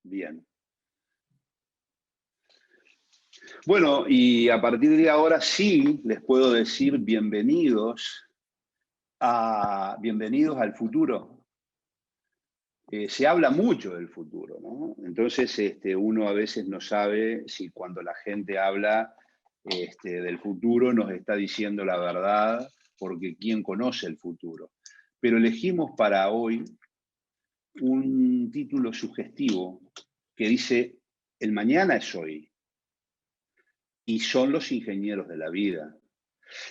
Bien. Bueno, y a partir de ahora sí les puedo decir bienvenidos al futuro. Se habla mucho del futuro, ¿no? Entonces uno a veces no sabe si cuando la gente habla del futuro nos está diciendo la verdad, porque ¿quién conoce el futuro? Pero elegimos para hoy un título sugestivo que dice, el mañana es hoy, y son los ingenieros de la vida.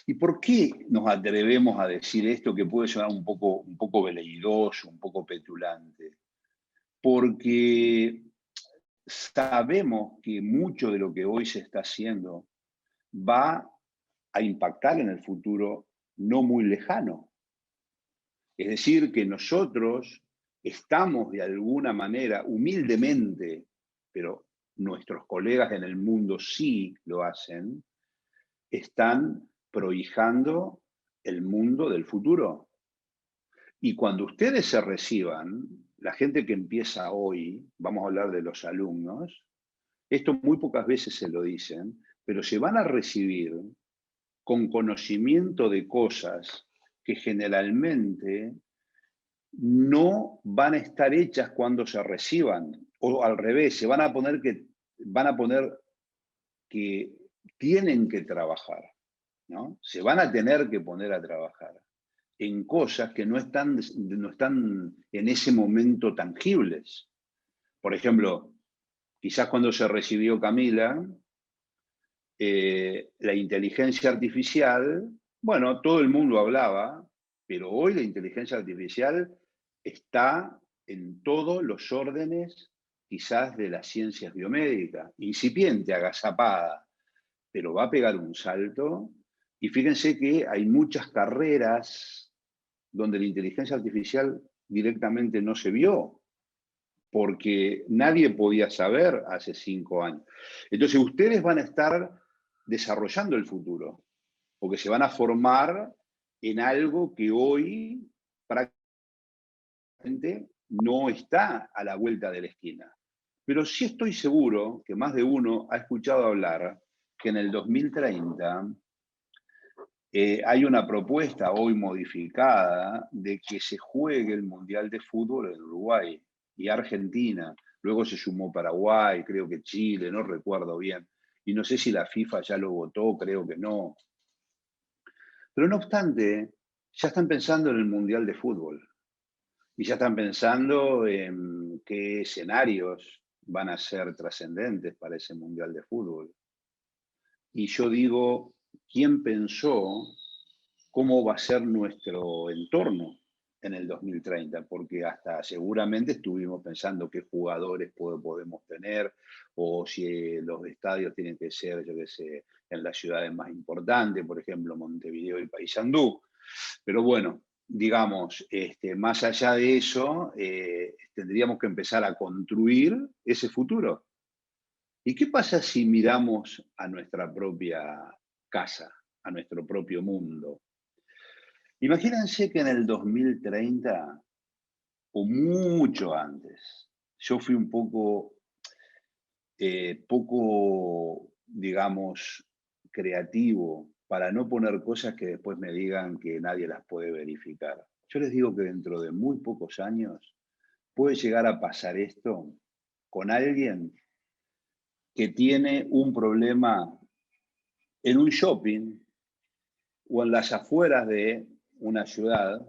¿Y por qué nos atrevemos a decir esto que puede sonar un poco veleidoso, un poco petulante? Porque sabemos que mucho de lo que hoy se está haciendo va a impactar en el futuro no muy lejano. Es decir, que nosotros estamos de alguna manera, humildemente, pero nuestros colegas en el mundo sí lo hacen, están prohijando el mundo del futuro. Y cuando ustedes se reciban, la gente que empieza hoy, vamos a hablar de los alumnos, esto muy pocas veces se lo dicen, pero se van a recibir con conocimiento de cosas que generalmente no van a estar hechas cuando se reciban, o al revés, van a poner que tienen que trabajar, ¿no? Se van a tener que poner a trabajar en cosas que no están en ese momento tangibles. Por ejemplo, quizás cuando se recibió Camila, la inteligencia artificial, bueno, todo el mundo hablaba, pero hoy la inteligencia artificial está en todos los órdenes, quizás de las ciencias biomédicas, incipiente, agazapada, pero va a pegar un salto. Y fíjense que hay muchas carreras donde la inteligencia artificial directamente no se vio, porque nadie podía saber hace 5 años. Entonces ustedes van a estar desarrollando el futuro, porque se van a formar en algo que hoy prácticamente no está a la vuelta de la esquina. Pero sí estoy seguro que más de uno ha escuchado hablar que en el 2030 hay una propuesta hoy modificada de que se juegue el Mundial de Fútbol en Uruguay y Argentina. Luego se sumó Paraguay, creo que Chile, no recuerdo bien. Y no sé si la FIFA ya lo votó, creo que no. Pero no obstante, ya están pensando en el Mundial de Fútbol. Y ya están pensando en qué escenarios van a ser trascendentes para ese Mundial de Fútbol. Y yo digo, ¿quién pensó cómo va a ser nuestro entorno en el 2030? Porque hasta seguramente estuvimos pensando qué jugadores podemos tener, o si los estadios tienen que ser, yo qué sé, en las ciudades más importantes, por ejemplo, Montevideo y Paysandú. Pero bueno, digamos, más allá de eso, tendríamos que empezar a construir ese futuro. ¿Y qué pasa si miramos a nuestra propia casa, a nuestro propio mundo? Imagínense que en el 2030, o mucho antes, yo fui un poco, digamos, creativo para no poner cosas que después me digan que nadie las puede verificar. Yo les digo que dentro de muy pocos años puede llegar a pasar esto con alguien que tiene un problema en un shopping o en las afueras de una ciudad,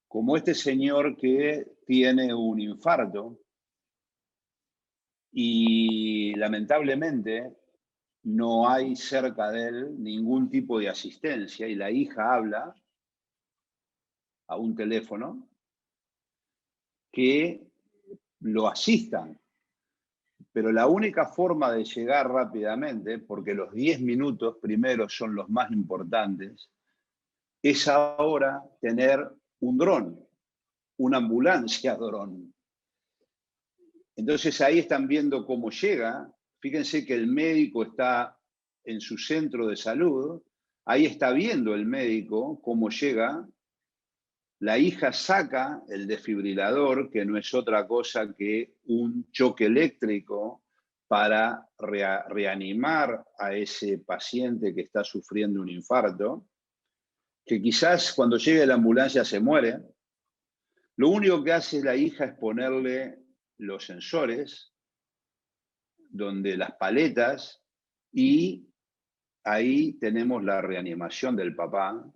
como este señor que tiene un infarto y lamentablemente no hay cerca de él ningún tipo de asistencia y la hija habla a un teléfono que lo asistan. Pero la única forma de llegar rápidamente, porque los 10 minutos primeros son los más importantes, es ahora tener un dron, una ambulancia dron. Entonces ahí están viendo cómo llega. Fíjense que el médico está en su centro de salud. Ahí está viendo el médico cómo llega La hija saca el desfibrilador, que no es otra cosa que un choque eléctrico para reanimar a ese paciente que está sufriendo un infarto, que quizás cuando llegue la ambulancia se muere. Lo único que hace la hija es ponerle los sensores, donde las paletas, y ahí tenemos la reanimación del papá.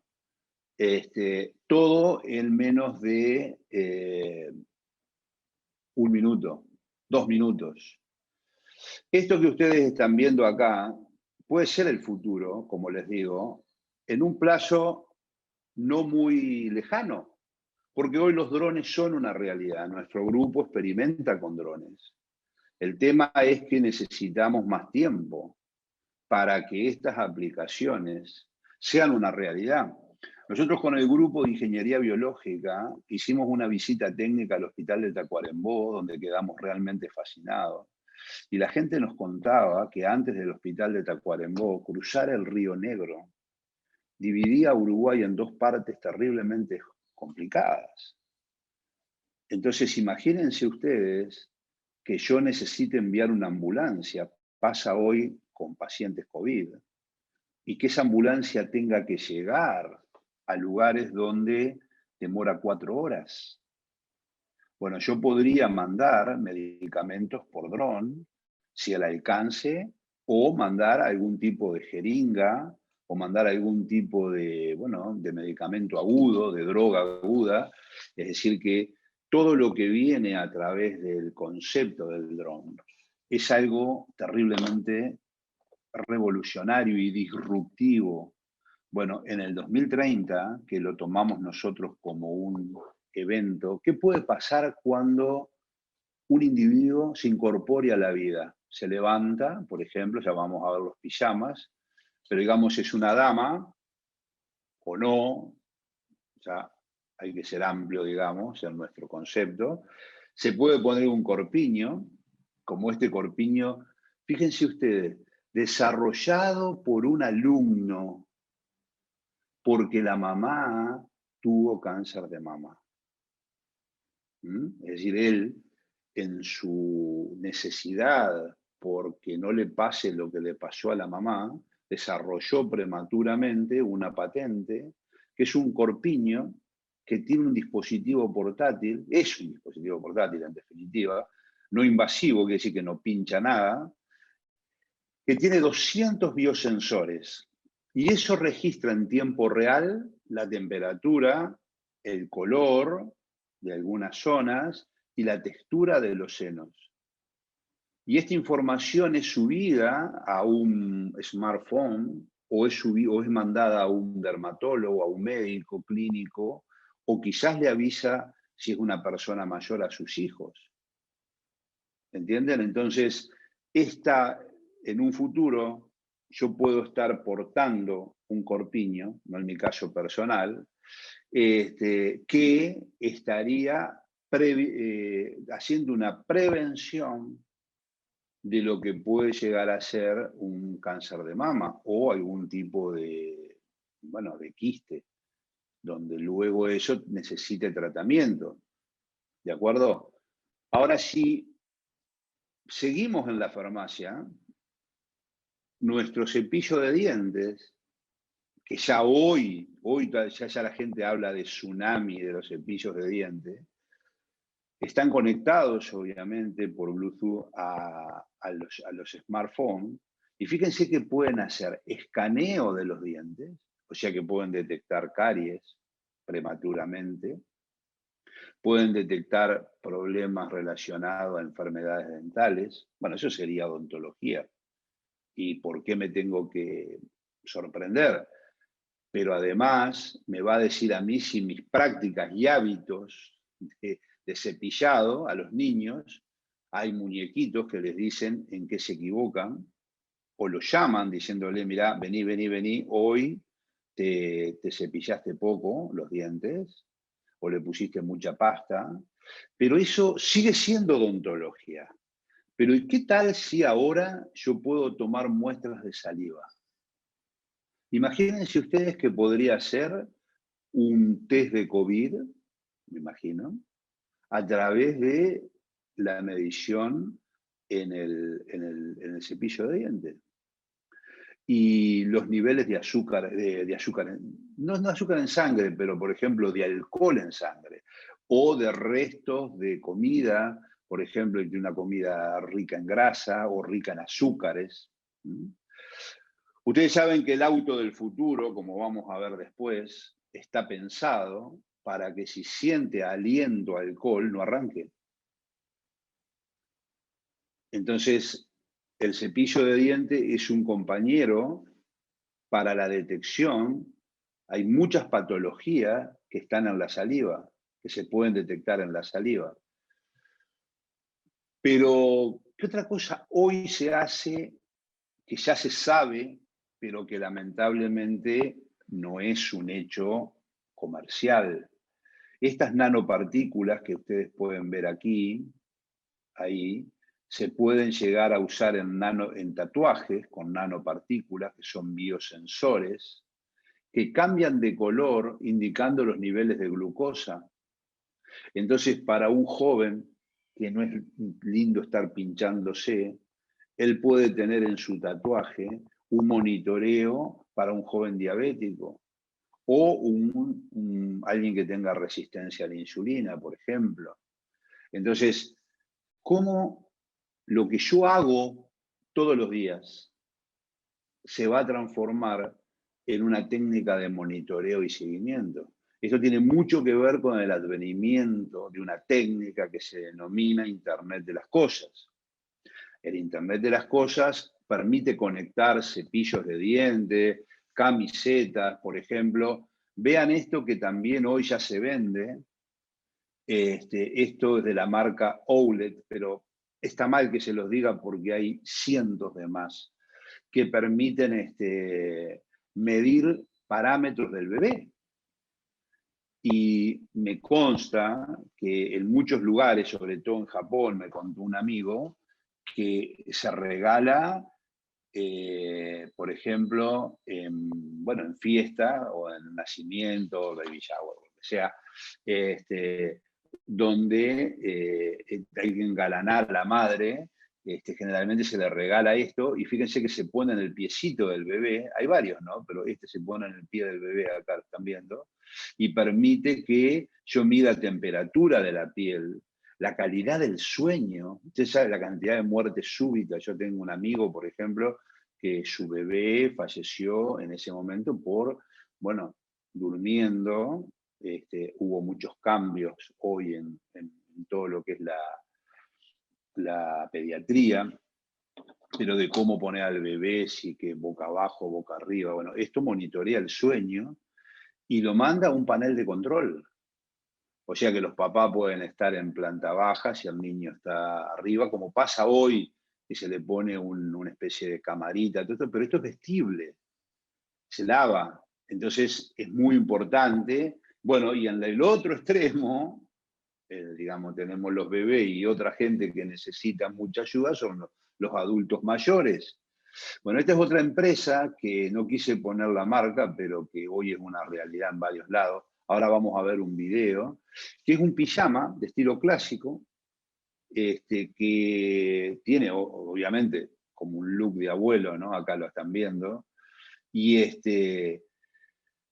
Todo en menos de 1 minuto, 2 minutos. Esto que ustedes están viendo acá puede ser el futuro, como les digo, en un plazo no muy lejano, porque hoy los drones son una realidad. Nuestro grupo experimenta con drones. El tema es que necesitamos más tiempo para que estas aplicaciones sean una realidad. Nosotros con el grupo de Ingeniería Biológica hicimos una visita técnica al Hospital de Tacuarembó, donde quedamos realmente fascinados. Y la gente nos contaba que antes del Hospital de Tacuarembó, cruzar el Río Negro dividía a Uruguay en 2 partes terriblemente complicadas. Entonces, imagínense ustedes que yo necesite enviar una ambulancia, pasa hoy con pacientes COVID, y que esa ambulancia tenga que llegar a lugares donde demora 4 horas. Bueno, yo podría mandar medicamentos por dron, si al alcance, o mandar algún tipo de jeringa, o mandar algún tipo de, bueno, de medicamento agudo, de droga aguda. Es decir, que todo lo que viene a través del concepto del dron es algo terriblemente revolucionario y disruptivo. Bueno, en el 2030, que lo tomamos nosotros como un evento, ¿qué puede pasar cuando un individuo se incorpore a la vida? Se levanta, por ejemplo, ya vamos a ver los pijamas, pero digamos es una dama, o no, ya hay que ser amplio, digamos, en nuestro concepto. Se puede poner un corpiño, como este corpiño, fíjense ustedes, desarrollado por un alumno, porque la mamá tuvo cáncer de mama. Es decir, él, en su necesidad, porque no le pase lo que le pasó a la mamá, desarrolló prematuramente una patente, que es un corpiño que tiene un dispositivo portátil, es un dispositivo portátil en definitiva, no invasivo, quiere decir que no pincha nada, que tiene 200 biosensores. Y eso registra en tiempo real la temperatura, el color de algunas zonas y la textura de los senos. Y esta información es subida a un smartphone o es mandada a un dermatólogo, a un médico clínico, o quizás le avisa si es una persona mayor a sus hijos. ¿Entienden? Entonces, en un futuro, yo puedo estar portando un corpiño, no en mi caso personal, que estaría haciendo una prevención de lo que puede llegar a ser un cáncer de mama o algún tipo de, bueno, de quiste, donde luego eso necesite tratamiento. ¿De acuerdo? Ahora, si seguimos en la farmacia, nuestro cepillo de dientes, que ya hoy ya la gente habla de tsunami de los cepillos de dientes, están conectados obviamente por Bluetooth a los smartphones, y fíjense que pueden hacer escaneo de los dientes, o sea que pueden detectar caries prematuramente, pueden detectar problemas relacionados a enfermedades dentales. Bueno, eso sería odontología. ¿Y por qué me tengo que sorprender? Pero además me va a decir a mí si mis prácticas y hábitos de cepillado a los niños, hay muñequitos que les dicen en qué se equivocan, o los llaman diciéndole, mirá, vení, vení, vení, hoy te cepillaste poco los dientes, o le pusiste mucha pasta, pero eso sigue siendo odontología. Pero ¿y qué tal si ahora yo puedo tomar muestras de saliva? Imagínense ustedes que podría ser un test de COVID, me imagino, a través de la medición en el cepillo de dientes. Y los niveles de azúcar, no de azúcar en sangre, pero por ejemplo de alcohol en sangre, o de restos de comida, por ejemplo, de una comida rica en grasa o rica en azúcares. Ustedes saben que el auto del futuro, como vamos a ver después, está pensado para que si siente aliento a alcohol no arranque. Entonces, el cepillo de dientes es un compañero para la detección. Hay muchas patologías que están en la saliva, que se pueden detectar en la saliva. Pero, ¿qué otra cosa hoy se hace que ya se sabe, pero que lamentablemente no es un hecho comercial? Estas nanopartículas que ustedes pueden ver aquí, ahí, se pueden llegar a usar en tatuajes con nanopartículas, que son biosensores, que cambian de color indicando los niveles de glucosa. Entonces, para un joven que no es lindo estar pinchándose, él puede tener en su tatuaje un monitoreo para un joven diabético o alguien que tenga resistencia a la insulina, por ejemplo. Entonces, ¿cómo lo que yo hago todos los días se va a transformar en una técnica de monitoreo y seguimiento? Esto tiene mucho que ver con el advenimiento de una técnica que se denomina Internet de las Cosas. El Internet de las Cosas permite conectar cepillos de dientes, camisetas, por ejemplo. Vean esto que también hoy ya se vende. Esto es de la marca Owlet, pero está mal que se los diga porque hay cientos de más que permiten medir parámetros del bebé. Y me consta que en muchos lugares, sobre todo en Japón, me contó un amigo, que se regala, por ejemplo, en fiesta o en nacimiento, baby shower, lo que sea, donde hay que engalanar a la madre. Generalmente se le regala esto, y fíjense que se pone en el piecito del bebé, hay varios, ¿no? Pero se pone en el pie del bebé, acá están viendo, y permite que yo mida la temperatura de la piel, la calidad del sueño. Usted sabe la cantidad de muertes súbitas. Yo tengo un amigo, por ejemplo, que su bebé falleció en ese momento bueno, durmiendo. Hubo muchos cambios hoy en todo lo que es la pediatría, pero de cómo poner al bebé, si que boca abajo, boca arriba. Bueno, esto monitorea el sueño y lo manda a un panel de control. O sea que los papás pueden estar en planta baja si el niño está arriba, como pasa hoy, que se le pone una especie de camarita, todo esto, pero esto es vestible, se lava. Entonces es muy importante. Bueno, y en el otro extremo, digamos, tenemos los bebés y otra gente que necesita mucha ayuda, son los adultos mayores. Bueno, esta es otra empresa que no quise poner la marca, pero que hoy es una realidad en varios lados. Ahora vamos a ver un video, que es un pijama de estilo clásico, que tiene, obviamente, como un look de abuelo, ¿no? Acá lo están viendo. Y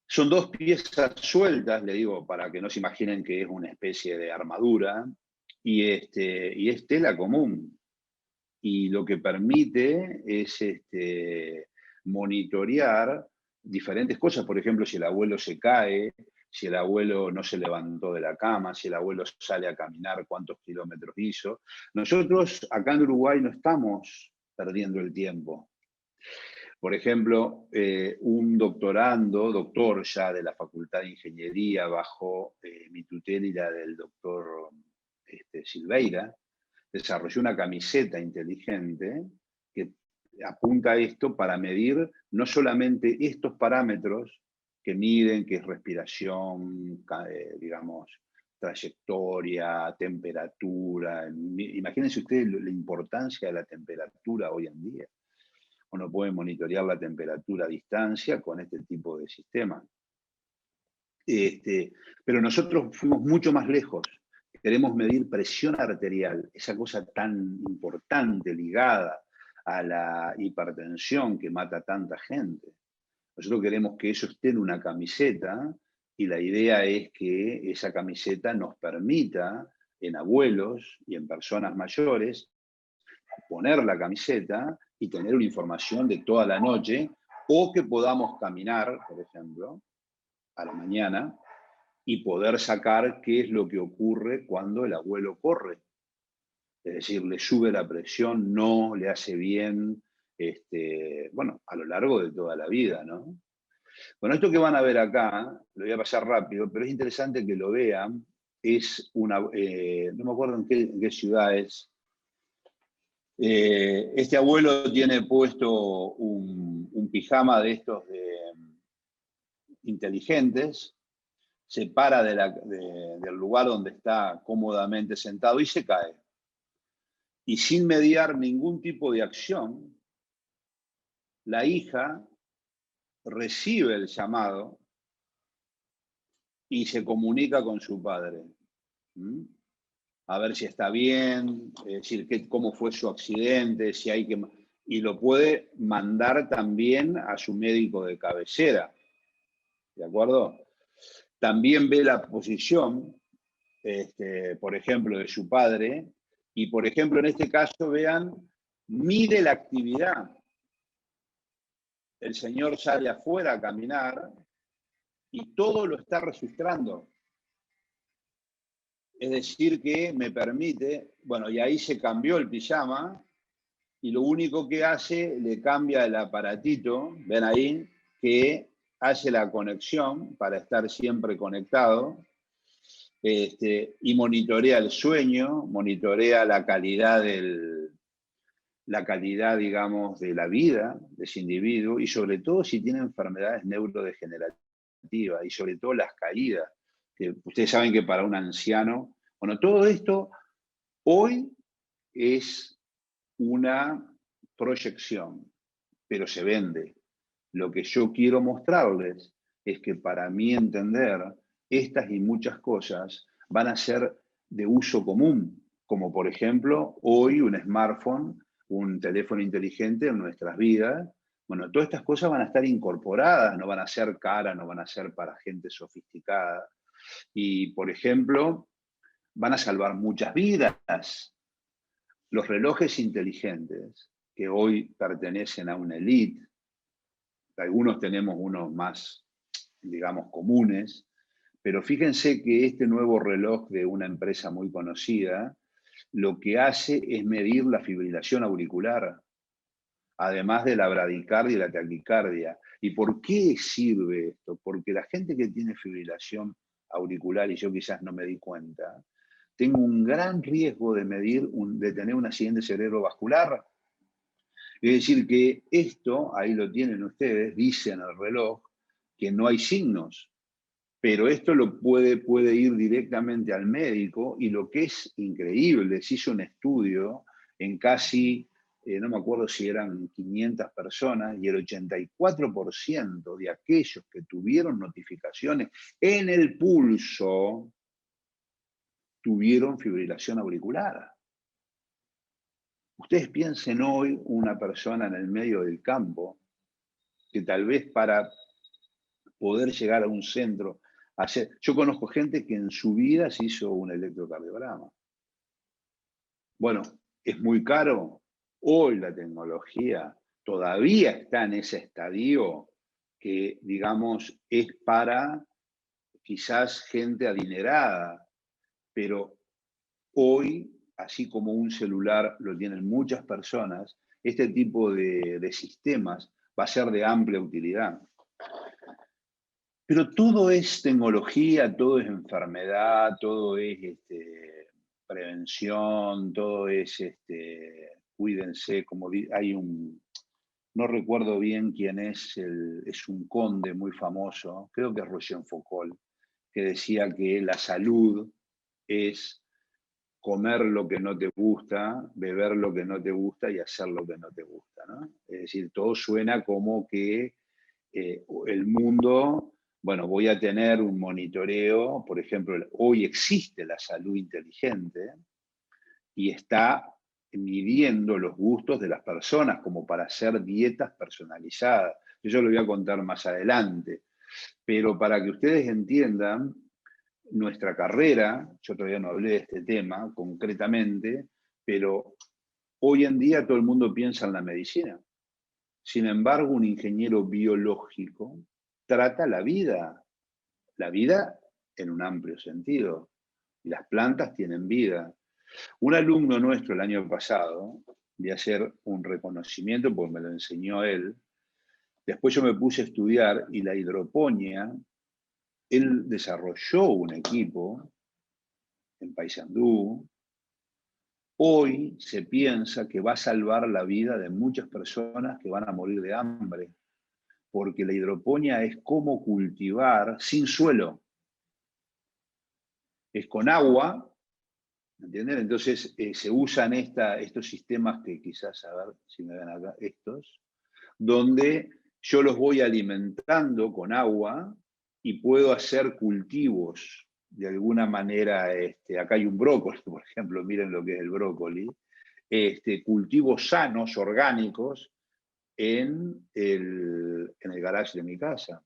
son dos piezas sueltas, le digo, para que no se imaginen que es una especie de armadura, y es tela común. Y lo que permite es monitorear diferentes cosas. Por ejemplo, si el abuelo se cae, si el abuelo no se levantó de la cama, si el abuelo sale a caminar, cuántos kilómetros hizo. Nosotros acá en Uruguay no estamos perdiendo el tiempo. Por ejemplo, un doctor ya de la Facultad de Ingeniería bajo mi tutela y la del doctor Silveira, desarrolló una camiseta inteligente que apunta a esto para medir no solamente estos parámetros que miden, que es respiración, digamos, trayectoria, temperatura. Imagínense ustedes la importancia de la temperatura hoy en día. Uno puede monitorear la temperatura a distancia con este tipo de sistema. Pero nosotros fuimos mucho más lejos. Queremos medir presión arterial, esa cosa tan importante ligada a la hipertensión que mata a tanta gente. Nosotros queremos que eso esté en una camiseta y la idea es que esa camiseta nos permita en abuelos y en personas mayores poner la camiseta y tener una información de toda la noche, o que podamos caminar, por ejemplo, a la mañana y poder sacar qué es lo que ocurre cuando el abuelo corre. Es decir, le sube la presión, no le hace bien, bueno, a lo largo de toda la vida, ¿no? Bueno, esto que van a ver acá, lo voy a pasar rápido, pero es interesante que lo vean. Es una, no me acuerdo en qué ciudad es. Este abuelo tiene puesto un pijama de estos inteligentes, se para del lugar donde está cómodamente sentado y se cae. Y sin mediar ningún tipo de acción, la hija recibe el llamado y se comunica con su padre. A ver si está bien, es decir, cómo fue su accidente, si hay que... Y lo puede mandar también a su médico de cabecera. ¿De acuerdo? También ve la posición, por ejemplo, de su padre, y por ejemplo, en este caso, vean, mide la actividad. El señor sale afuera a caminar y todo lo está registrando. Es decir, que me permite, bueno, y ahí se cambió el pijama, y lo único que hace, le cambia el aparatito, ven ahí, que hace la conexión para estar siempre conectado, y monitorea el sueño, monitorea la calidad, digamos, de la vida de ese individuo, y sobre todo si tiene enfermedades neurodegenerativas, y sobre todo las caídas, que ustedes saben que para un anciano, bueno, todo esto hoy es una proyección, pero se vende. Lo que yo quiero mostrarles es que para mí entender, estas y muchas cosas van a ser de uso común, como por ejemplo hoy un smartphone, un teléfono inteligente en nuestras vidas. Bueno, todas estas cosas van a estar incorporadas, no van a ser caras, no van a ser para gente sofisticada. Y por ejemplo, van a salvar muchas vidas. Los relojes inteligentes, que hoy pertenecen a una élite, algunos tenemos unos más, digamos, comunes, pero fíjense que este nuevo reloj de una empresa muy conocida, lo que hace es medir la fibrilación auricular, además de la bradicardia y la taquicardia. ¿Y por qué sirve esto? Porque la gente que tiene fibrilación auricular, y yo quizás no me di cuenta, tengo un gran riesgo de de tener un accidente cerebrovascular. Es decir, que esto, ahí lo tienen ustedes, dice en el reloj que no hay signos, pero esto lo puede ir directamente al médico, y lo que es increíble, se hizo un estudio en casi, no me acuerdo si eran 500 personas, y el 84% de aquellos que tuvieron notificaciones en el pulso tuvieron fibrilación auricular. Ustedes piensen hoy una persona en el medio del campo que tal vez para poder llegar a un centro, yo conozco gente que en su vida se hizo un electrocardiograma. Bueno, es muy caro. Hoy la tecnología todavía está en ese estadio que, digamos, es para quizás gente adinerada, pero hoy, así como un celular lo tienen muchas personas, este tipo de sistemas va a ser de amplia utilidad. Pero todo es tecnología, todo es enfermedad, todo es prevención, todo es, cuídense, como hay no recuerdo bien quién es un conde muy famoso, creo que es Rochefoucauld, que decía que la salud es comer lo que no te gusta, beber lo que no te gusta y hacer lo que no te gusta, ¿no? Es decir, todo suena como que el mundo bueno, voy a tener un monitoreo, por ejemplo, hoy existe la salud inteligente y está midiendo los gustos de las personas como para hacer dietas personalizadas. Yo lo voy a contar más adelante, pero para que ustedes entiendan, nuestra carrera, yo todavía no hablé de este tema concretamente, pero hoy en día todo el mundo piensa en la medicina. Sin embargo, un ingeniero biológico trata la vida en un amplio sentido. Y las plantas tienen vida. Un alumno nuestro el año pasado, de hacer un reconocimiento, porque me lo enseñó él, después yo me puse a estudiar y la hidroponía, él desarrolló un equipo en Paysandú. Hoy se piensa que va a salvar la vida de muchas personas que van a morir de hambre, porque la hidroponía es como cultivar sin suelo. Es con agua, ¿entienden? Entonces se usan estos sistemas que quizás, a ver si me ven acá, estos, donde yo los voy alimentando con agua y puedo hacer cultivos de alguna manera. Acá hay un brócoli, por ejemplo, miren lo que es el brócoli. Cultivos sanos, orgánicos, en el garage de mi casa.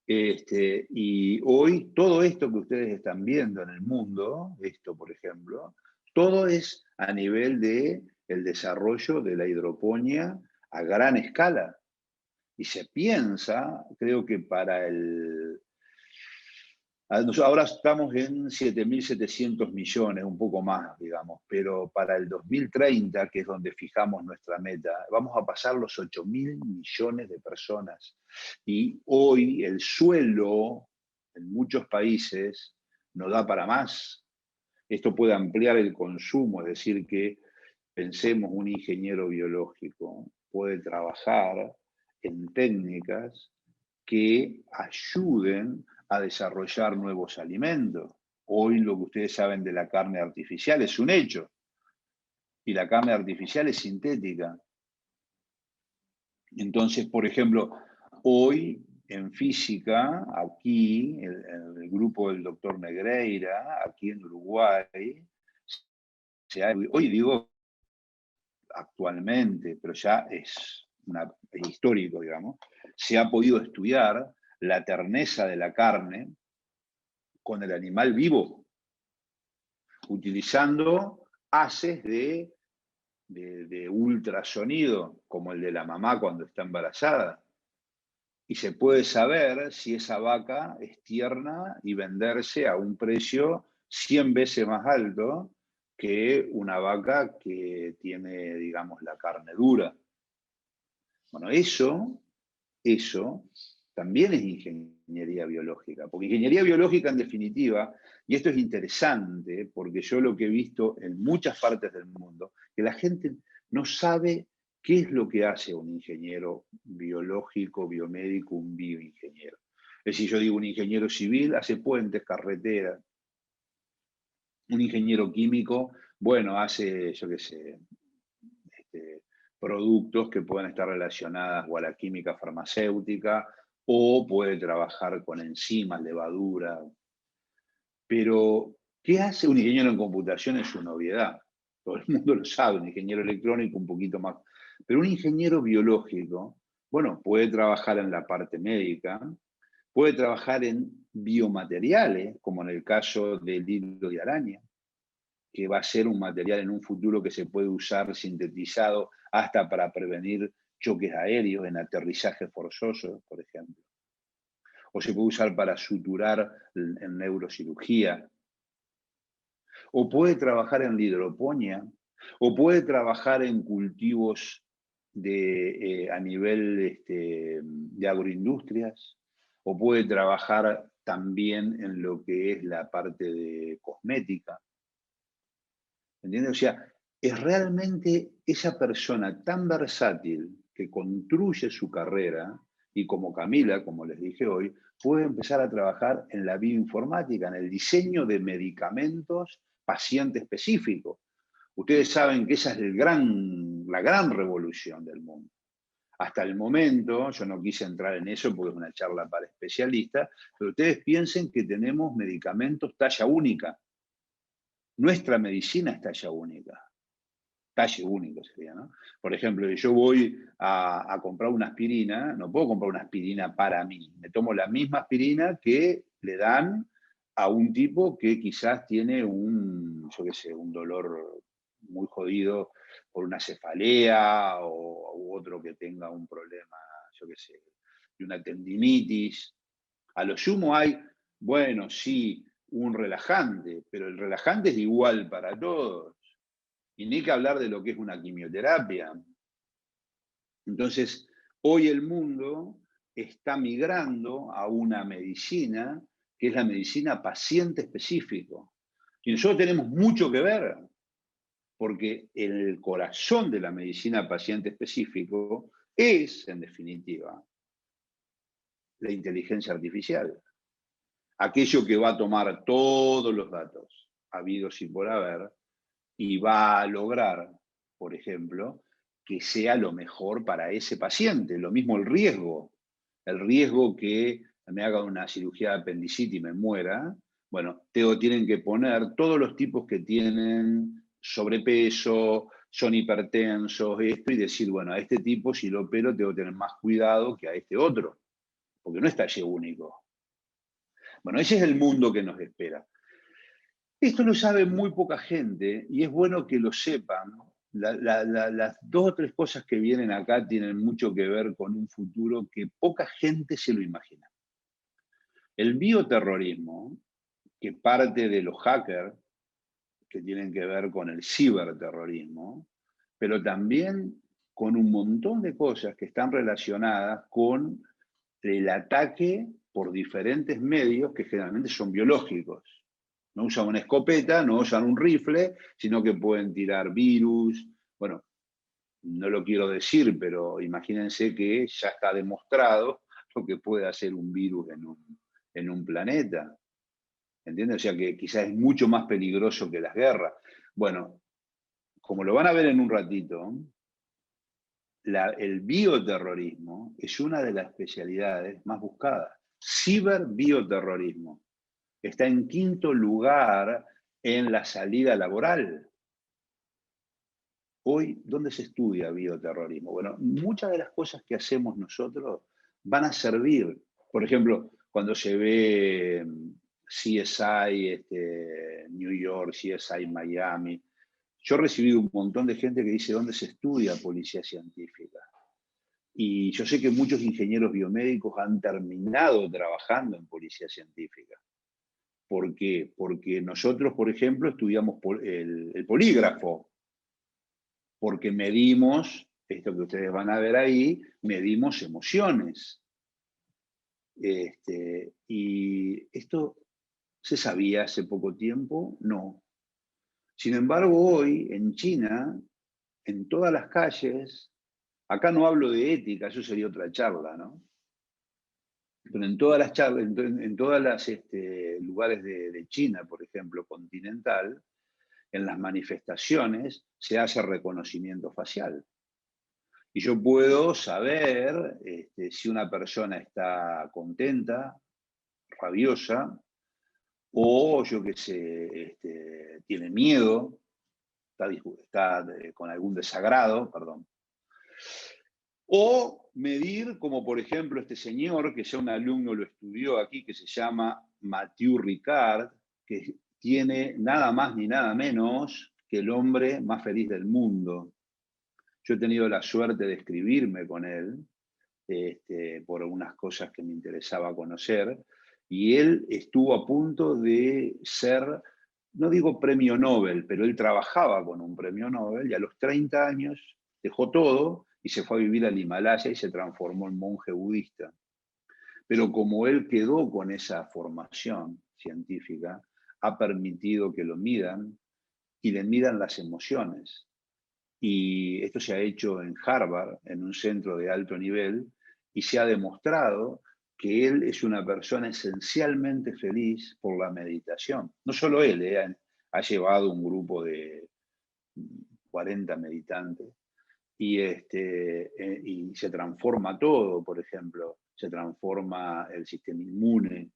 Y hoy todo esto que ustedes están viendo en el mundo, esto por ejemplo, todo es a nivel de el desarrollo de la hidroponía a gran escala. Y se piensa, creo que para ahora estamos en 7.700 millones, un poco más, digamos, pero para el 2030, que es donde fijamos nuestra meta, vamos a pasar los 8.000 millones de personas. Y hoy el suelo en muchos países no da para más. Esto puede ampliar el consumo, es decir, que pensemos, un ingeniero biológico puede trabajar en técnicas que ayuden a desarrollar nuevos alimentos. Hoy lo que ustedes saben de la carne artificial es un hecho, y la carne artificial es sintética. Entonces, por ejemplo, hoy en física, aquí, el grupo del doctor Negreira, aquí en Uruguay, hoy digo actualmente, pero ya es histórico, digamos, se ha podido estudiar la terneza de la carne con el animal vivo, utilizando haces de ultrasonido, como el de la mamá cuando está embarazada. Y se puede saber si esa vaca es tierna y venderse a un precio 100 veces más alto que una vaca que tiene, digamos, la carne dura. Bueno, eso también es ingeniería biológica, porque ingeniería biológica en definitiva, y esto es interesante, porque yo lo que he visto en muchas partes del mundo, que la gente no sabe qué es lo que hace un ingeniero biológico, biomédico, un bioingeniero. Es decir, yo digo, un ingeniero civil hace puentes, carreteras. Un ingeniero químico, bueno, hace, yo qué sé, productos que puedan estar relacionados o a la química farmacéutica, o puede trabajar con enzimas, levadura. Pero, ¿qué hace un ingeniero en computación? Es una obviedad. Todo el mundo lo sabe, un ingeniero electrónico un poquito más. Pero un ingeniero biológico, bueno, puede trabajar en la parte médica, puede trabajar en biomateriales, como en el caso del hilo de araña, que va a ser un material en un futuro que se puede usar sintetizado hasta para prevenir choques aéreos en aterrizaje forzoso, por ejemplo. O se puede usar para suturar en neurocirugía. O puede trabajar en la hidroponía, o puede trabajar en cultivos a nivel de agroindustrias, o puede trabajar también en lo que es la parte de cosmética. ¿Entiendes? O sea, es realmente esa persona tan versátil que construye su carrera, y como Camila, como les dije hoy, puede empezar a trabajar en la bioinformática, en el diseño de medicamentos paciente específico. Ustedes saben que esa es la gran revolución del mundo. Hasta el momento, yo no quise entrar en eso porque es una charla para especialistas, pero ustedes piensen que tenemos medicamentos talla única. Nuestra medicina es talla única. Talle único sería, ¿no? Por ejemplo, yo voy a comprar una aspirina, no puedo comprar una aspirina para mí. Me tomo la misma aspirina que le dan a un tipo que quizás tiene yo qué sé, un dolor muy jodido por una cefalea u otro que tenga un problema, yo qué sé, de una tendinitis. A lo sumo hay, bueno, sí, un relajante, pero el relajante es igual para todos. Y ni que hablar de lo que es una quimioterapia. Entonces, hoy el mundo está migrando a una medicina que es la medicina paciente específico. Y nosotros tenemos mucho que ver, porque el corazón de la medicina paciente específico es, en definitiva, la inteligencia artificial. Aquello que va a tomar todos los datos habidos y por haber y va a lograr, por ejemplo, que sea lo mejor para ese paciente. Lo mismo el riesgo que me haga una cirugía de apendicitis y me muera. Bueno, tienen que poner todos los tipos que tienen sobrepeso, son hipertensos, esto, y decir, bueno, a este tipo si lo opero tengo que tener más cuidado que a este otro, porque no es talle único. Bueno, ese es el mundo que nos espera. Esto lo sabe muy poca gente y es bueno que lo sepan. Las dos o tres cosas que vienen acá tienen mucho que ver con un futuro que poca gente se lo imagina. El bioterrorismo, que parte de los hackers, que tienen que ver con el ciberterrorismo, pero también con un montón de cosas que están relacionadas con el ataque por diferentes medios que generalmente son biológicos. No usan una escopeta, no usan un rifle, sino que pueden tirar virus. Bueno, no lo quiero decir, pero imagínense que ya está demostrado lo que puede hacer un virus en un planeta. ¿Entiendes? O sea que quizás es mucho más peligroso que las guerras. Bueno, como lo van a ver en un ratito, el bioterrorismo es una de las especialidades más buscadas. Ciberbioterrorismo. Está en quinto lugar en la salida laboral. Hoy, ¿dónde se estudia bioterrorismo? Bueno, muchas de las cosas que hacemos nosotros van a servir. Por ejemplo, cuando se ve CSI New York, CSI Miami, yo he recibido un montón de gente que dice dónde se estudia policía científica. Y yo sé que muchos ingenieros biomédicos han terminado trabajando en policía científica. ¿Por qué? Porque nosotros, por ejemplo, estudiamos el polígrafo, porque medimos, esto que ustedes van a ver ahí, medimos emociones. Y esto se sabía hace poco tiempo, no. Sin embargo, hoy en China, en todas las calles, acá no hablo de ética, eso sería otra charla, ¿no? Pero en todas las charlas, en todas las lugares de China, por ejemplo, continental, en las manifestaciones se hace reconocimiento facial. Y yo puedo saber si una persona está contenta, rabiosa, o yo qué sé, tiene miedo, está con algún desagrado, perdón. O medir, como por ejemplo este señor, que ya un alumno lo estudió aquí, que se llama Mathieu Ricard, que tiene nada más ni nada menos que el hombre más feliz del mundo. Yo he tenido la suerte de escribirme con él por algunas cosas que me interesaba conocer, y él estuvo a punto de ser, no digo premio Nobel, pero él trabajaba con un premio Nobel y a los 30 años dejó todo y se fue a vivir al Himalaya y se transformó en monje budista. Pero como él quedó con esa formación científica, ha permitido que lo midan y le midan las emociones. Y esto se ha hecho en Harvard, en un centro de alto nivel, y se ha demostrado que él es una persona esencialmente feliz por la meditación. No solo él, ha llevado un grupo de 40 meditantes, y se transforma todo, por ejemplo, se transforma el sistema inmune.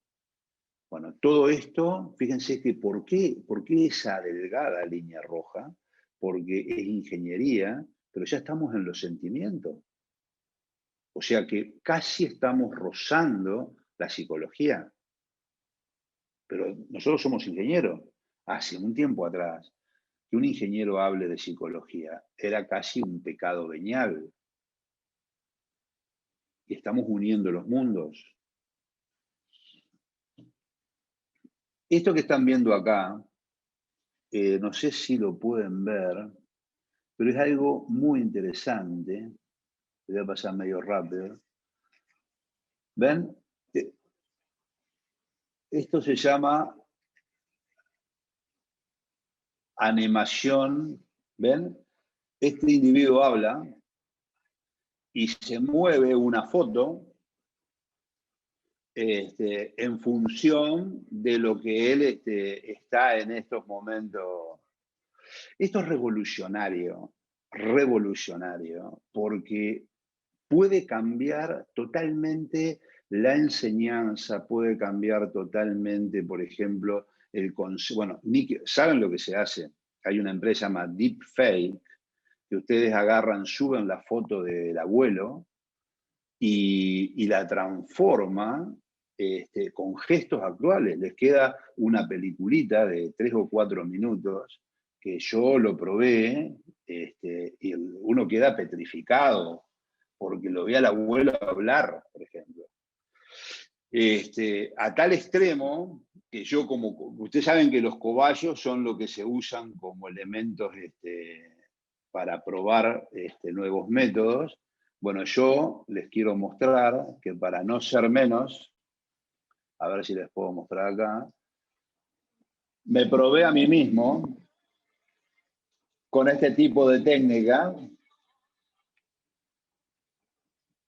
Bueno, todo esto, fíjense que ¿por qué esa delgada línea roja? Porque es ingeniería, pero ya estamos en los sentimientos. O sea que casi estamos rozando la psicología. Pero nosotros somos ingenieros. Hace un tiempo atrás, que un ingeniero hable de psicología era casi un pecado venial. Y estamos uniendo los mundos. Esto que están viendo acá, no sé si lo pueden ver, pero es algo muy interesante. Voy a pasar medio rápido. ¿Ven? Esto se llama animación. ¿Ven? Este individuo habla y se mueve una foto en función de lo que él está en estos momentos. Esto es revolucionario, porque puede cambiar totalmente la enseñanza, puede cambiar totalmente, por ejemplo, el concepto. Bueno, ¿saben lo que se hace? Hay una empresa llamada Deepfake, que ustedes agarran, suben la foto del abuelo y la transforma con gestos actuales. Les queda una peliculita de 3 o 4 minutos que yo lo probé y uno queda petrificado porque lo ve al abuelo hablar, por ejemplo. A tal extremo que yo, como ustedes saben que los cobayos son lo que se usan como elementos para probar nuevos métodos. Bueno, yo les quiero mostrar que para no ser menos, a ver si les puedo mostrar acá, me probé a mí mismo con este tipo de técnica,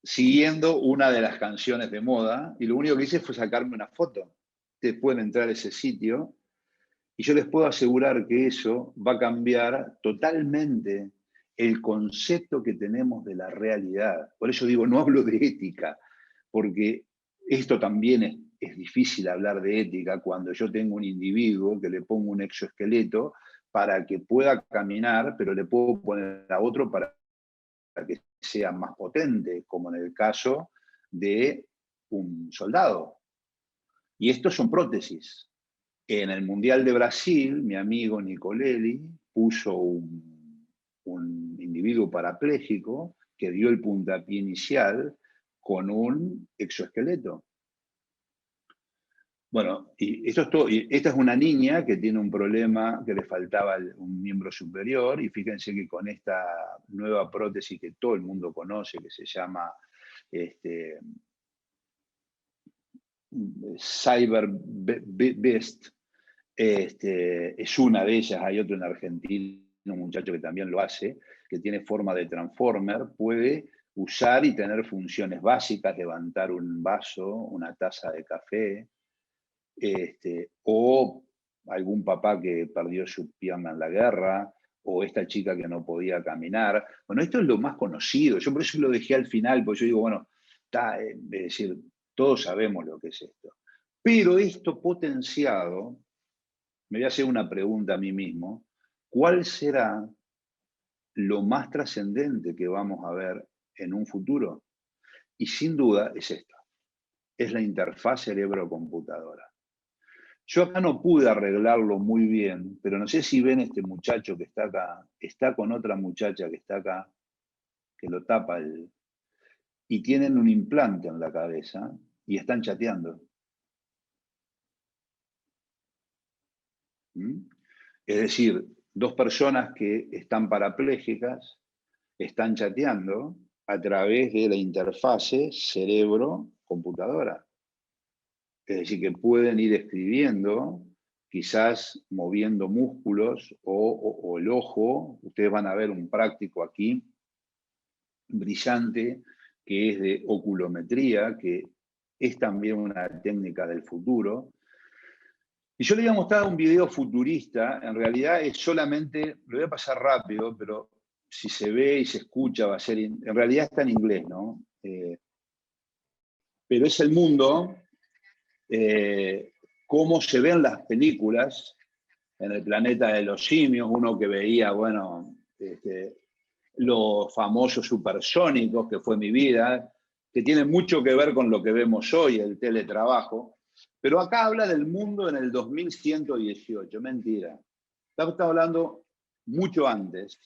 siguiendo una de las canciones de moda, y lo único que hice fue sacarme una foto. Ustedes pueden entrar a ese sitio, y yo les puedo asegurar que eso va a cambiar totalmente el concepto que tenemos de la realidad. Por eso digo, no hablo de ética, porque esto también es difícil hablar de ética cuando yo tengo un individuo que le pongo un exoesqueleto para que pueda caminar, pero le puedo poner a otro para que sea más potente, como en el caso de un soldado. Y estos son prótesis. En el Mundial de Brasil, mi amigo Nicolelli puso un individuo parapléjico que dio el puntapié inicial con un exoesqueleto. Bueno, y esto es todo. Y esta es una niña que tiene un problema, que le faltaba un miembro superior, y fíjense que con esta nueva prótesis que todo el mundo conoce, que se llama Cyber Best, es una de ellas. Hay otro en Argentina, un muchacho que también lo hace, que tiene forma de transformer, puede usar y tener funciones básicas, levantar un vaso, una taza de café, o algún papá que perdió su pierna en la guerra, o esta chica que no podía caminar. Bueno, esto es lo más conocido. Yo por eso lo dejé al final, porque yo digo, bueno, es decir, todos sabemos lo que es esto. Pero esto potenciado, me voy a hacer una pregunta a mí mismo, ¿cuál será lo más trascendente que vamos a ver en un futuro? Y sin duda es esto, es la interfaz cerebro-computadora. Yo acá no pude arreglarlo muy bien, pero no sé si ven este muchacho que está acá, está con otra muchacha que está acá, que lo tapa y tienen un implante en la cabeza y están chateando. ¿Mm? Es decir, dos personas que están parapléjicas están chateando a través de la interfase cerebro-computadora. Es decir, que pueden ir escribiendo, quizás moviendo músculos o el ojo. Ustedes van a ver un práctico aquí brillante que es de oculometría, que es también una técnica del futuro. Y yo le había mostrado un video futurista, en realidad es solamente, lo voy a pasar rápido, pero si se ve y se escucha va a ser, en realidad está en inglés, ¿no? Pero es el mundo, cómo se ven las películas en el planeta de los simios, uno que veía, bueno, los famosos supersónicos, que fue mi vida, que tienen mucho que ver con lo que vemos hoy, el teletrabajo. Pero acá habla del mundo en el 2118, mentira. Está hablando mucho antes.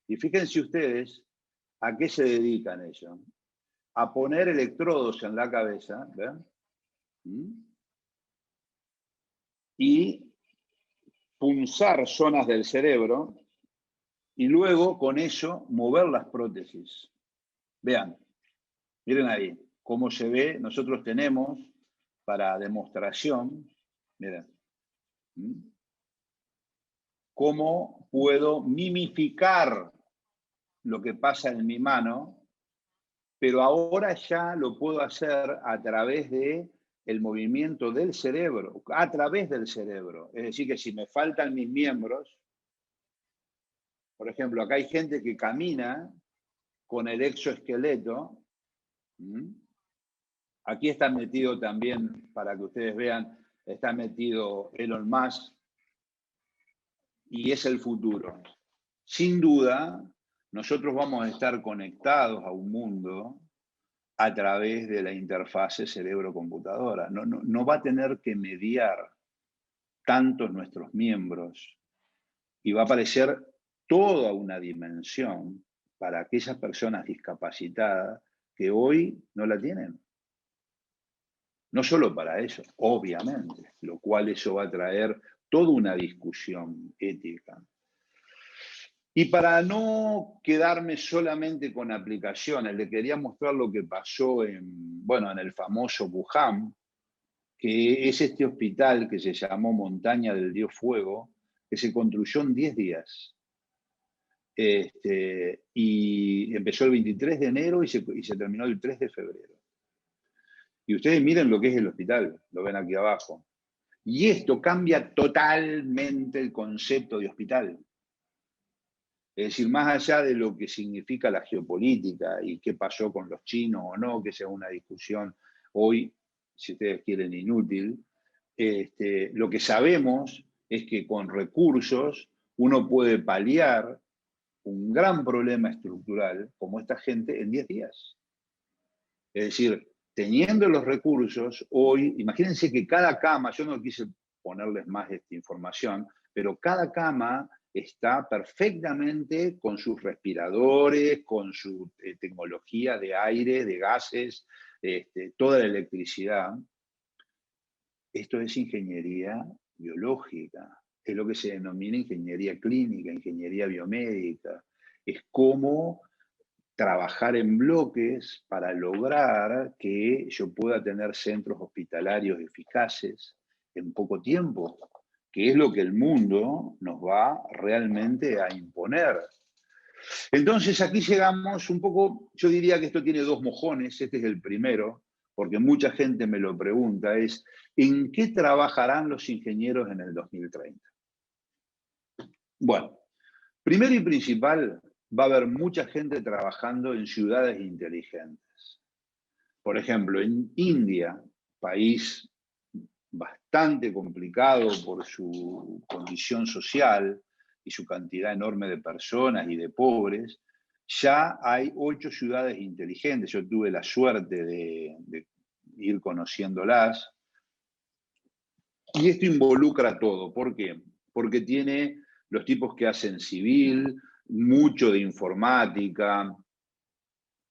Y fíjense ustedes a qué se dedican ellos. A poner electrodos en la cabeza, ¿ven? Y punzar zonas del cerebro y luego con eso mover las prótesis. Vean, miren ahí cómo se ve. Nosotros tenemos para demostración, miren, cómo puedo mimificar lo que pasa en mi mano, pero ahora ya lo puedo hacer a través de el movimiento del cerebro, a través del cerebro. Es decir, que si me faltan mis miembros, por ejemplo, acá hay gente que camina con el exoesqueleto. Aquí está metido también, para que ustedes vean, está metido Elon Musk, y es el futuro. Sin duda, nosotros vamos a estar conectados a un mundo a través de la interfase cerebro-computadora. No va a tener que mediar tantos nuestros miembros y va a aparecer toda una dimensión para aquellas personas discapacitadas que hoy no la tienen. No solo para eso, obviamente, lo cual eso va a traer toda una discusión ética. Y para no quedarme solamente con aplicaciones, le quería mostrar lo que pasó en el famoso Wuhan, que es este hospital que se llamó Montaña del Dios Fuego, que se construyó en 10 días. Y empezó el 23 de enero y se terminó el 3 de febrero. Y ustedes miren lo que es el hospital, lo ven aquí abajo. Y esto cambia totalmente el concepto de hospital. Es decir, más allá de lo que significa la geopolítica y qué pasó con los chinos o no, que sea una discusión hoy, si ustedes quieren, inútil, lo que sabemos es que con recursos uno puede paliar un gran problema estructural como esta gente en 10 días. Es decir, teniendo los recursos, hoy, imagínense que cada cama, yo no quise ponerles más esta información, pero cada cama está perfectamente con sus respiradores, con su tecnología de aire, de gases, toda la electricidad. Esto es ingeniería biológica, es lo que se denomina ingeniería clínica, ingeniería biomédica. Es cómo trabajar en bloques para lograr que yo pueda tener centros hospitalarios eficaces en poco tiempo, que es lo que el mundo nos va realmente a imponer. Entonces aquí llegamos un poco, yo diría que esto tiene dos mojones, este es el primero, porque mucha gente me lo pregunta, es ¿en qué trabajarán los ingenieros en el 2030? Bueno, primero y principal, va a haber mucha gente trabajando en ciudades inteligentes. Por ejemplo, en India, país bastante complicado por su condición social y su cantidad enorme de personas y de pobres, ya hay 8 ciudades inteligentes. Yo tuve la suerte de ir conociéndolas. Y esto involucra todo. ¿Por qué? Porque tiene los tipos que hacen civil, mucho de informática,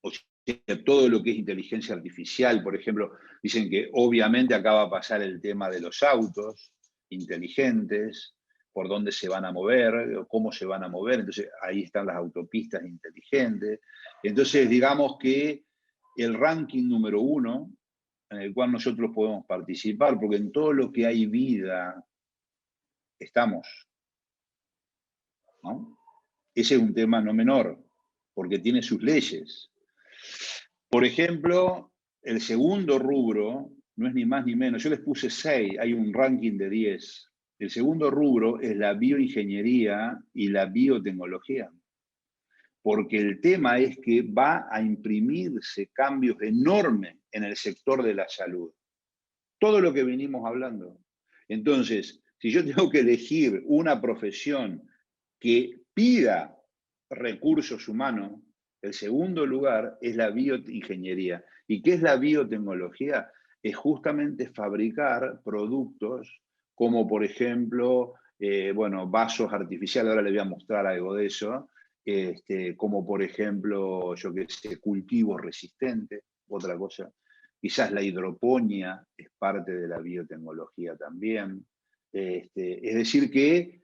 o sea, todo lo que es inteligencia artificial, por ejemplo, dicen que obviamente acá va a pasar el tema de los autos inteligentes, por dónde se van a mover, cómo se van a mover, entonces ahí están las autopistas inteligentes. Entonces, digamos que el ranking número 1, en el cual nosotros podemos participar, porque en todo lo que hay vida estamos, ¿no? Ese es un tema no menor, porque tiene sus leyes. Por ejemplo, el segundo rubro no es ni más ni menos, yo les puse 6, hay un ranking de 10. El segundo rubro es la bioingeniería y la biotecnología. porque el tema es que va a imprimirse cambios enormes en el sector de la salud. Todo lo que venimos hablando. Entonces, si yo tengo que elegir una profesión que pida recursos humanos, el segundo lugar es la bioingeniería. ¿Y qué es la biotecnología? Es justamente fabricar productos como, por ejemplo, bueno, vasos artificiales, ahora les voy a mostrar algo de eso, como por ejemplo, yo qué sé, cultivos resistentes, otra cosa. Quizás la hidroponía es parte de la biotecnología también. Es decir, que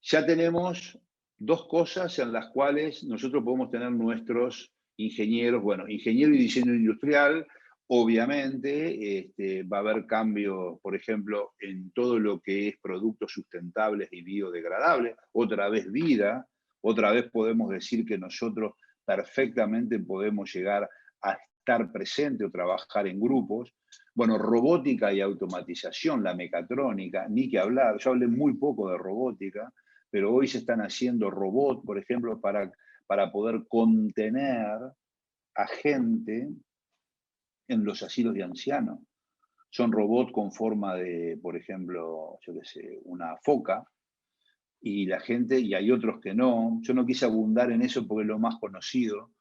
ya tenemos dos cosas en las cuales nosotros podemos tener nuestros ingenieros, bueno, ingeniero y diseño industrial, obviamente va a haber cambios, por ejemplo, en todo lo que es productos sustentables y biodegradables, otra vez vida, otra vez podemos decir que nosotros perfectamente podemos llegar a estar presente o trabajar en grupos. Bueno, robótica y automatización, la mecatrónica, ni que hablar, yo hablé muy poco de robótica, pero hoy se están haciendo robots, por ejemplo, para poder contener a gente en los asilos de ancianos. Son robots con forma de, por ejemplo, yo qué sé, una foca, y la gente, y hay otros que no. Yo no quise abundar en eso porque es lo más conocido,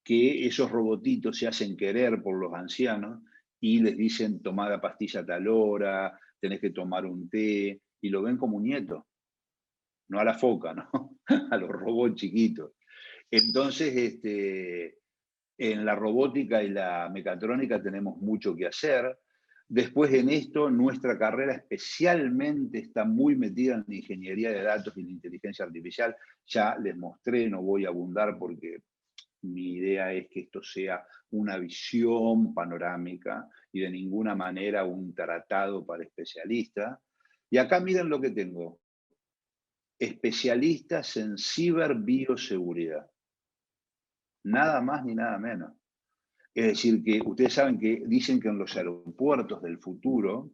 que esos robotitos se hacen querer por los ancianos y les dicen, tomá la pastilla a tal hora, tenés que tomar un té, y lo ven como un nieto, no a la foca, ¿no? A los robots chiquitos. Entonces, en la robótica y la mecatrónica tenemos mucho que hacer. Después en esto, nuestra carrera especialmente está muy metida en la ingeniería de datos y la inteligencia artificial. Ya les mostré, no voy a abundar porque mi idea es que esto sea una visión panorámica y de ninguna manera un tratado para especialistas. Y acá miren lo que tengo. Especialistas en ciberbioseguridad. Nada más ni nada menos. Es decir, que ustedes saben que dicen que en los aeropuertos del futuro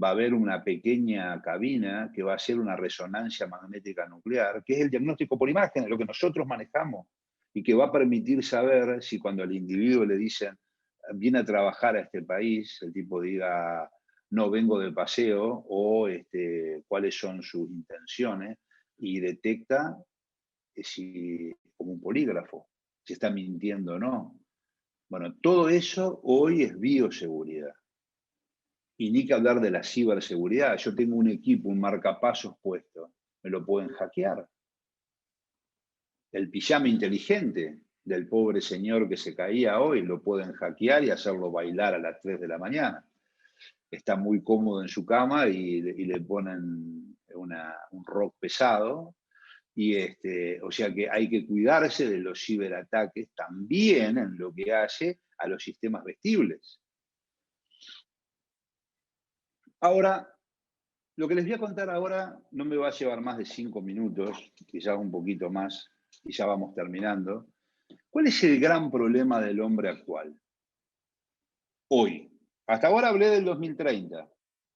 va a haber una pequeña cabina que va a hacer una resonancia magnética nuclear, que es el diagnóstico por imágenes, lo que nosotros manejamos, y que va a permitir saber si cuando al individuo le dicen, viene a trabajar a este país, el tipo diga, no vengo de paseo, o cuáles son sus intenciones, y detecta si, como un polígrafo, si está mintiendo o no. Bueno, todo eso hoy es bioseguridad. Y ni que hablar de la ciberseguridad. Yo tengo un equipo, un marcapasos puesto. Me lo pueden hackear. El pijama inteligente del pobre señor que se caía hoy lo pueden hackear y hacerlo bailar a las 3 de la mañana. Está muy cómodo en su cama y le ponen un rock pesado. Y o sea que hay que cuidarse de los ciberataques también en lo que hace a los sistemas vestibles. Ahora, lo que les voy a contar ahora no me va a llevar más de 5 minutos, quizás un poquito más, y ya vamos terminando. ¿Cuál es el gran problema del hombre actual? Hoy. Hasta ahora hablé del 2030,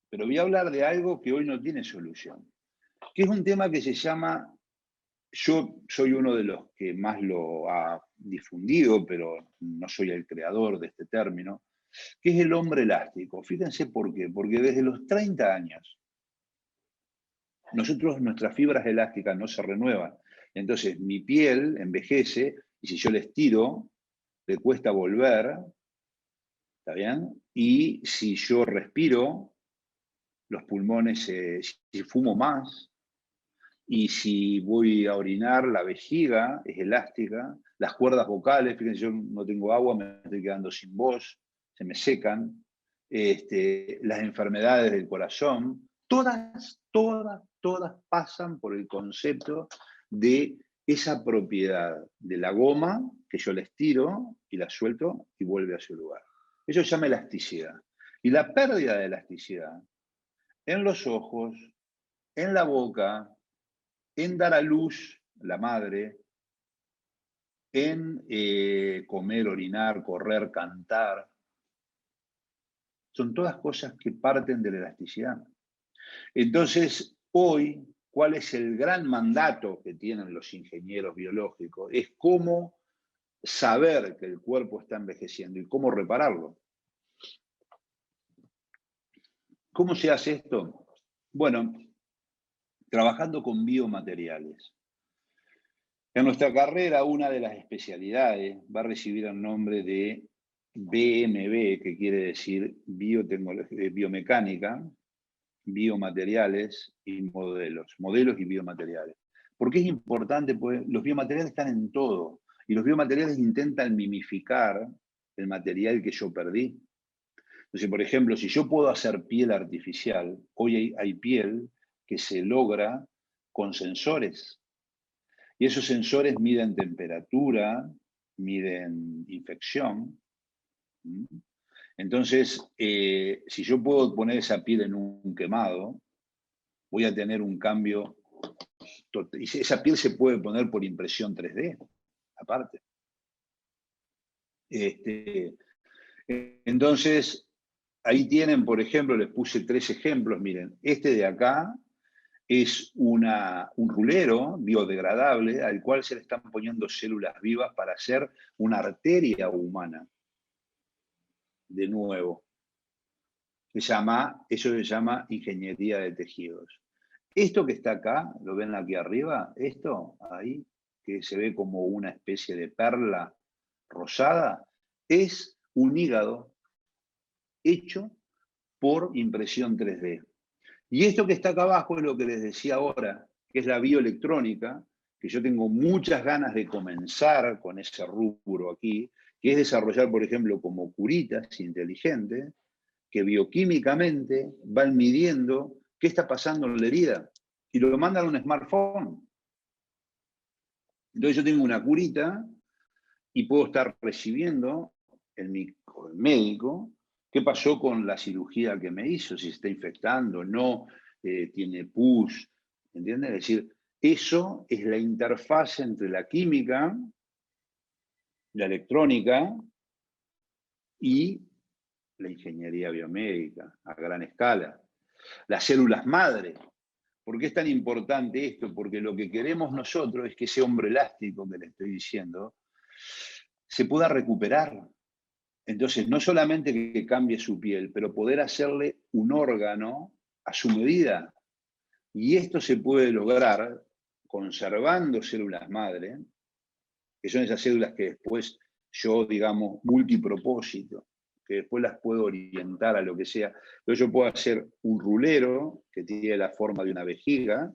pero voy a hablar de algo que hoy no tiene solución, que es un tema que se llama, yo soy uno de los que más lo ha difundido, pero no soy el creador de este término, que es el hombre elástico. Fíjense por qué, porque desde los 30 años nuestras fibras elásticas no se renuevan. Entonces mi piel envejece y si yo le estiro, le cuesta volver, ¿está bien? Y si yo respiro, los pulmones, si fumo más, y si voy a orinar, la vejiga es elástica, las cuerdas vocales, fíjense, yo no tengo agua, me estoy quedando sin voz, se me secan, las enfermedades del corazón, todas pasan por el concepto de esa propiedad de la goma que yo la estiro y la suelto y vuelve a su lugar. Eso se llama elasticidad. Y la pérdida de elasticidad en los ojos, en la boca, en dar a luz la madre, en comer, orinar, correr, cantar, son todas cosas que parten de la elasticidad. Entonces, hoy, ¿cuál es el gran mandato que tienen los ingenieros biológicos? Es cómo saber que el cuerpo está envejeciendo y cómo repararlo. ¿Cómo se hace esto? Bueno, trabajando con biomateriales. En nuestra carrera, una de las especialidades va a recibir el nombre de BMB, que quiere decir biomecánica, biomateriales y modelos y biomateriales. ¿Por qué es importante? Pues los biomateriales están en todo, y los biomateriales intentan mimificar el material que yo perdí. Entonces, por ejemplo, si yo puedo hacer piel artificial, hoy hay piel que se logra con sensores. Y esos sensores miden temperatura, miden infección. Entonces, si yo puedo poner esa piel en un quemado, voy a tener un cambio. Y esa piel se puede poner por impresión 3D, aparte. Entonces, ahí tienen, por ejemplo, les puse 3 ejemplos. Miren, este de acá es un rulero biodegradable al cual se le están poniendo células vivas para hacer una arteria humana. De nuevo, eso se llama ingeniería de tejidos. Esto que está acá, lo ven aquí arriba, esto ahí, que se ve como una especie de perla rosada, es un hígado hecho por impresión 3D. Y esto que está acá abajo es lo que les decía ahora, que es la bioelectrónica, que yo tengo muchas ganas de comenzar con ese rubro aquí, que es desarrollar, por ejemplo, como curitas inteligentes, que bioquímicamente van midiendo qué está pasando en la herida y lo mandan a un smartphone. Entonces yo tengo una curita y puedo estar recibiendo el médico qué pasó con la cirugía que me hizo, si se está infectando, no, tiene pus, ¿entiendes? Es decir, eso es la interfaz entre la química, la electrónica y la ingeniería biomédica a gran escala. Las células madre. ¿Por qué es tan importante esto? Porque lo que queremos nosotros es que ese hombre elástico que le estoy diciendo se pueda recuperar. Entonces, no solamente que cambie su piel, pero poder hacerle un órgano a su medida. Y esto se puede lograr conservando células madre, que son esas células que después yo, digamos, multipropósito, que después las puedo orientar a lo que sea. Entonces yo puedo hacer un rulero que tiene la forma de una vejiga,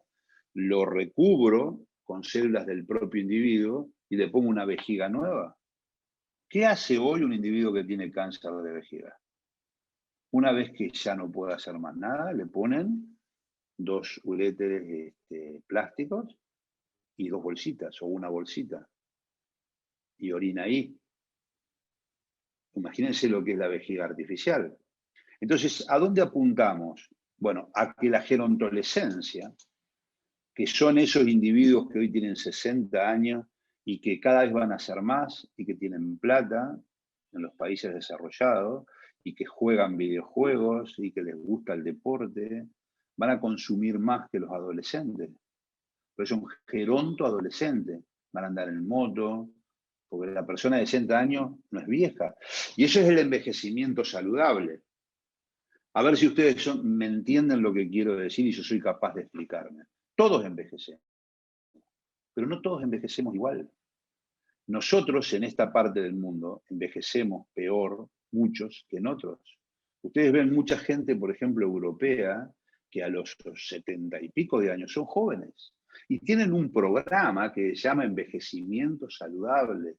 lo recubro con células del propio individuo y le pongo una vejiga nueva. ¿Qué hace hoy un individuo que tiene cáncer de vejiga? Una vez que ya no puede hacer más nada, le ponen 2 uréteres plásticos y 2 bolsitas o una bolsita. Y orina ahí. Imagínense lo que es la vejiga artificial. Entonces, ¿a dónde apuntamos? Bueno, a que la gerontolescencia, que son esos individuos que hoy tienen 60 años y que cada vez van a ser más y que tienen plata en los países desarrollados y que juegan videojuegos y que les gusta el deporte, van a consumir más que los adolescentes. Pero son geronto adolescentes, van a andar en moto, porque la persona de 60 años no es vieja. Y eso es el envejecimiento saludable. A ver si ustedes me entienden lo que quiero decir y yo soy capaz de explicarme. Todos envejecemos, pero no todos envejecemos igual. Nosotros en esta parte del mundo envejecemos peor, muchos, que en otros. Ustedes ven mucha gente, por ejemplo, europea, que a los 70 y pico de años son jóvenes y tienen un programa que se llama envejecimiento saludable.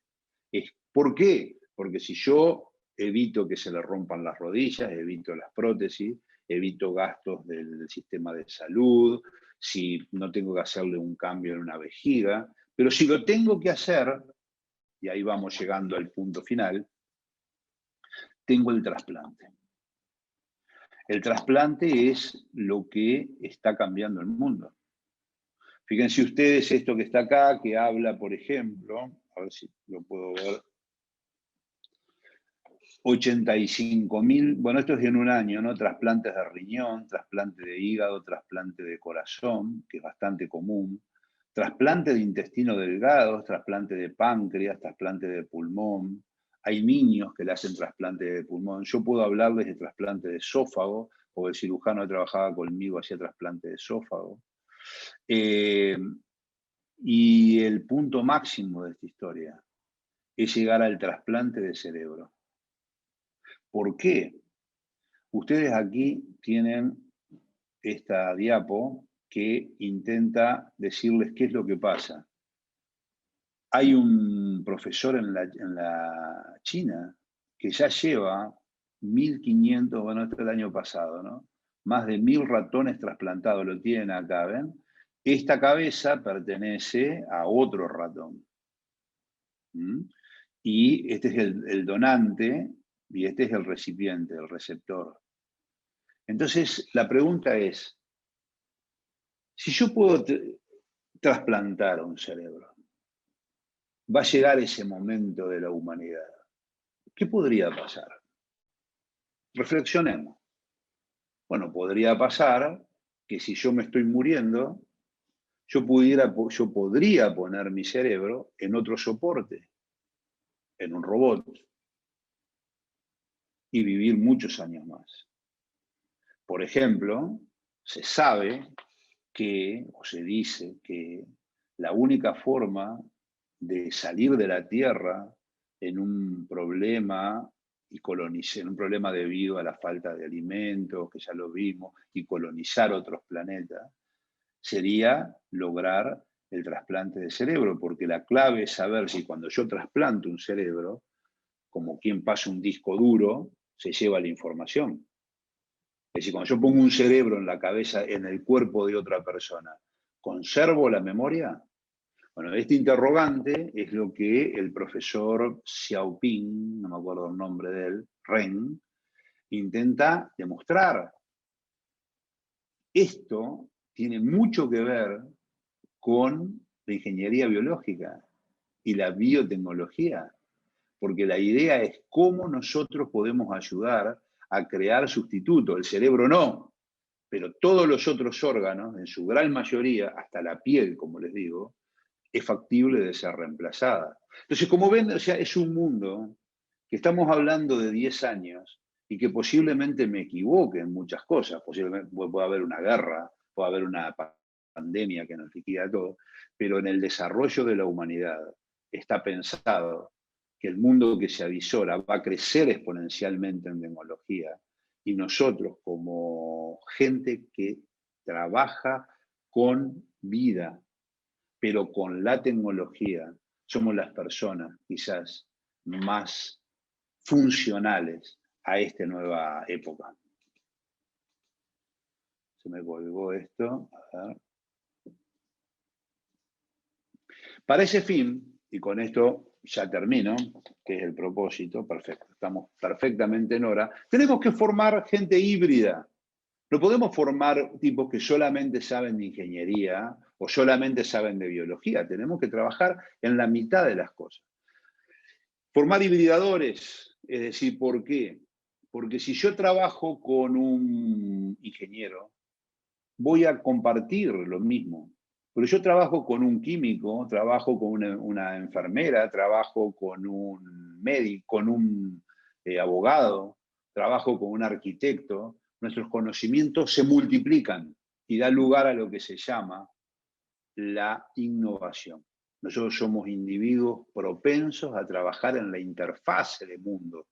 ¿Por qué? Porque si yo evito que se le rompan las rodillas, evito las prótesis, evito gastos del sistema de salud, si no tengo que hacerle un cambio en una vejiga, pero si lo tengo que hacer, y ahí vamos llegando al punto final, tengo el trasplante. El trasplante es lo que está cambiando el mundo. Fíjense ustedes esto que está acá, que habla, por ejemplo, a ver si lo puedo ver. 85.000, bueno, esto es en un año, ¿no? Trasplantes de riñón, trasplante de hígado, trasplante de corazón, que es bastante común, trasplante de intestino delgado, trasplante de páncreas, trasplante de pulmón. Hay niños que le hacen trasplante de pulmón. Yo puedo hablarles de trasplante de esófago, porque el cirujano que trabajaba conmigo hacía trasplante de esófago. Y el punto máximo de esta historia es llegar al trasplante de cerebro. ¿Por qué? Ustedes aquí tienen esta diapo que intenta decirles qué es lo que pasa. Hay un profesor en la China que ya lleva 1.500, bueno, esto es el año pasado, ¿no? Más de 1.000 ratones trasplantados, lo tienen acá, ¿ven? Esta cabeza pertenece a otro ratón. ¿Mm? Y este es el donante y este es el recipiente, el receptor. Entonces, la pregunta es, si yo puedo trasplantar un cerebro, va a llegar ese momento de la humanidad. ¿Qué podría pasar? Reflexionemos. Bueno, podría pasar que si yo me estoy muriendo, yo podría poner mi cerebro en otro soporte, en un robot, y vivir muchos años más. Por ejemplo, se sabe que, o se dice que la única forma de salir de la Tierra en un problema y colonizar, un problema debido a la falta de alimentos, que ya lo vimos, y colonizar otros planetas, sería lograr el trasplante de cerebro, porque la clave es saber si cuando yo trasplanto un cerebro, como quien pasa un disco duro, se lleva la información. Es decir, cuando yo pongo un cerebro en la cabeza, en el cuerpo de otra persona, ¿conservo la memoria? Bueno, este interrogante es lo que el profesor Xiaoping, no me acuerdo el nombre de él, Ren, intenta demostrar. Esto tiene mucho que ver con la ingeniería biológica y la biotecnología, porque la idea es cómo nosotros podemos ayudar a crear sustitutos. El cerebro no, pero todos los otros órganos, en su gran mayoría, hasta la piel, como les digo, es factible de ser reemplazada. Entonces, como ven, o sea, es un mundo que estamos hablando de 10 años y que posiblemente me equivoque en muchas cosas. Posiblemente puede haber una guerra, puede haber una pandemia que nos liquida todo, pero en el desarrollo de la humanidad está pensado que el mundo que se avisora va a crecer exponencialmente en tecnología y nosotros como gente que trabaja con vida, pero con la tecnología, somos las personas quizás más funcionales a esta nueva época. Se me colgó esto. A ver. Para ese fin, y con esto ya termino, que es el propósito, perfecto, estamos perfectamente en hora, tenemos que formar gente híbrida. No podemos formar tipos que solamente saben de ingeniería o solamente saben de biología. Tenemos que trabajar en la mitad de las cosas. Formar hibridadores, es decir, ¿por qué? Porque si yo trabajo con un ingeniero, voy a compartir lo mismo. Pero yo trabajo con un químico, trabajo con una enfermera, trabajo con un médico, con un abogado, trabajo con un arquitecto. Nuestros conocimientos se multiplican y da lugar a lo que se llama la innovación. Nosotros somos individuos propensos a trabajar en la interfase del mundo.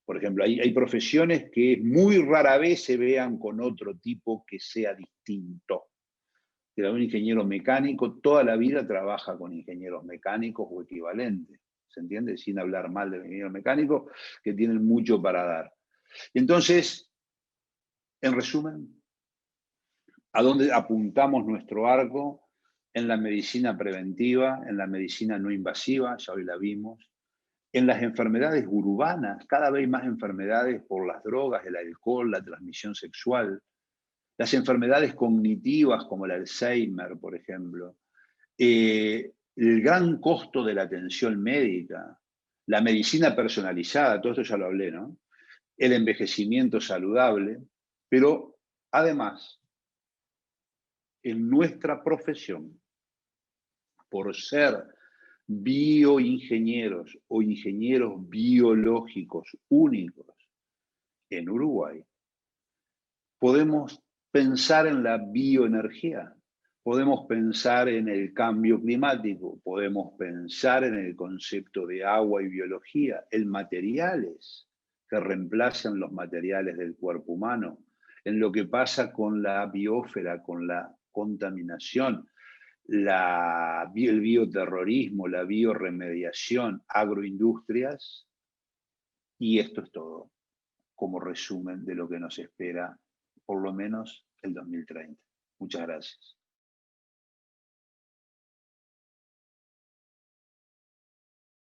Por ejemplo, hay profesiones que muy rara vez se vean con otro tipo que sea distinto. Un ingeniero mecánico toda la vida trabaja con ingenieros mecánicos o equivalentes, ¿se entiende? Sin hablar mal de ingenieros mecánicos, que tienen mucho para dar. Entonces, en resumen, ¿a dónde apuntamos nuestro arco? En la medicina preventiva, en la medicina no invasiva, ya hoy la vimos, en las enfermedades urbanas, cada vez más enfermedades por las drogas, el alcohol, la transmisión sexual, las enfermedades cognitivas como el Alzheimer, por ejemplo, el gran costo de la atención médica, la medicina personalizada, todo esto ya lo hablé, ¿no? El envejecimiento saludable, pero además, en nuestra profesión, por ser bioingenieros o ingenieros biológicos únicos en Uruguay, podemos pensar en la bioenergía, podemos pensar en el cambio climático, podemos pensar en el concepto de agua y biología, en materiales que reemplazan los materiales del cuerpo humano, en lo que pasa con la biosfera, con la contaminación, el bioterrorismo, la bioremediación, agroindustrias, y esto es todo como resumen de lo que nos espera por lo menos el 2030. Muchas gracias.